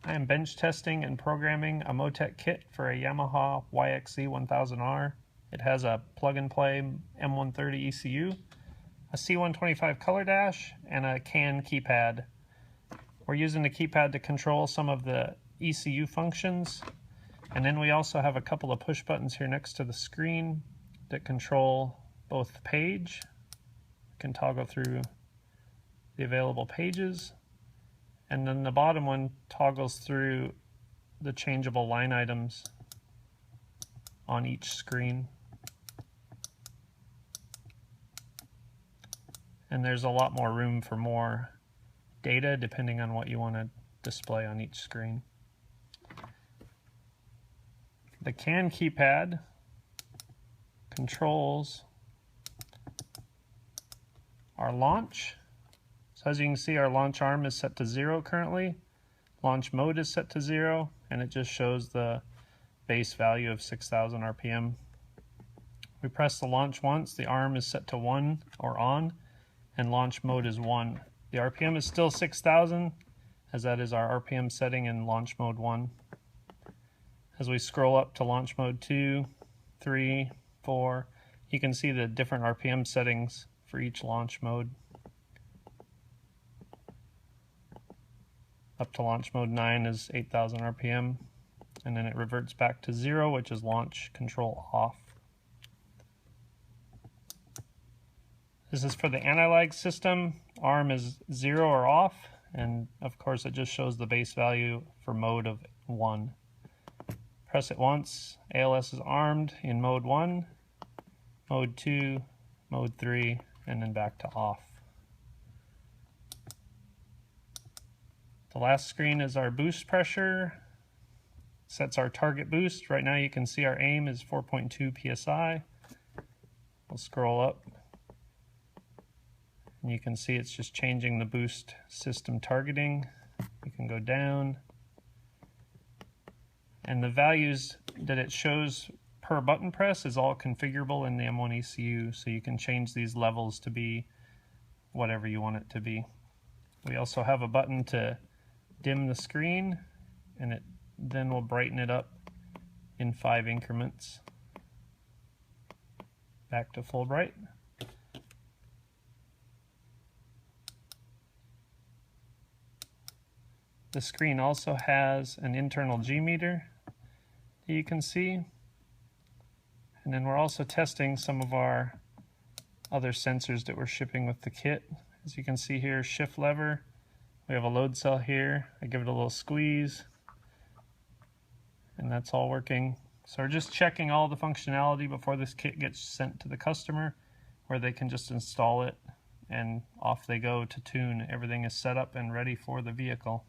I am bench testing and programming a MoTeC kit for a Yamaha YXZ1000R. It has a plug-and-play M130 ECU, a C125 color dash, and a CAN keypad. We're using the keypad to control some of the ECU functions, and then we also have a couple of push buttons here next to the screen that control both the page. You can toggle through the available pages, and then the bottom one toggles through the changeable line items on each screen. And there's a lot more room for more data depending on what you want to display on each screen. The CAN keypad controls our launch. So as you can see, our launch arm is set to 0 currently. Launch mode is set to 0, and it just shows the base value of 6,000 RPM. We press the launch once, the arm is set to 1 or on, and launch mode is 1. The RPM is still 6,000, as that is our RPM setting in launch mode 1. As we scroll up to launch mode 2, 3, 4, you can see the different RPM settings for each launch mode. Up to launch mode 9 is 8,000 RPM, and then it reverts back to 0, which is launch control off. This is for the anti-lag system. Arm is 0 or off, and of course it just shows the base value for mode of 1. Press it once, ALS is armed in mode 1, mode 2, mode 3, and then back to off. The last screen is our boost pressure. Sets our target boost. Right now you can see our aim is 4.2 psi. We'll scroll up, and you can see it's just changing the boost system targeting. You can go down, and the values that it shows per button press is all configurable in the M1 ECU, so you can change these levels to be whatever you want it to be. We also have a button to dim the screen, and it then will brighten it up in 5 increments back to full bright. The screen also has an internal G meter that you can see, and then we're also testing some of our other sensors that we're shipping with the kit. As you can see here, shift lever, we have a load cell here. I give it a little squeeze, and that's all working. So we're just checking all the functionality before this kit gets sent to the customer, where they can just install it and off they go to tune. Everything is set up and ready for the vehicle.